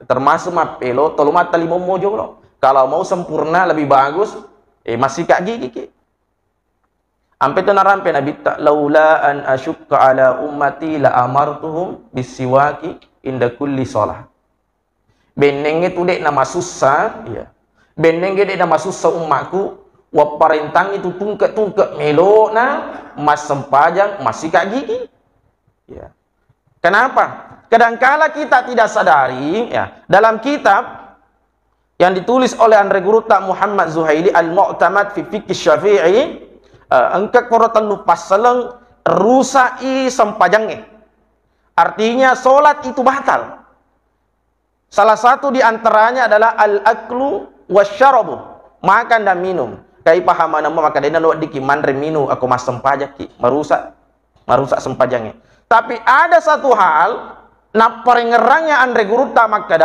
termasuk mapelo tolu mata limo mojo lo. Kalau mau sempurna lebih bagus, masih kak gigi. Ampe tu narampe Nabi tak laula an asyukka ala ummati la amartuhum bisiwaki inda kulli shalah. Benenge tu dek nama susah, ya. Benenge dek nama susah umatku, wa parentang itu tungke melo na mas sempajang masih kak gigi. Ya. Kenapa? Kadangkala kita tidak sadari, ya, dalam kitab yang ditulis oleh Andre Guruta Muhammad Zuhaili Al-Mu'tamad fi Fiqh Syafi'i, engkak korotan lupa seleng rusai sempajangnya. Artinya solat itu batal. Salah satu di antaranya adalah al-aklu wasyarabu, makan dan minum. Kai paham nama maka dena lo diki mandre minu aku mas sempajak ki merusak sempajangnya. Tapi ada satu hal na parengerangnya Andre Guruta maka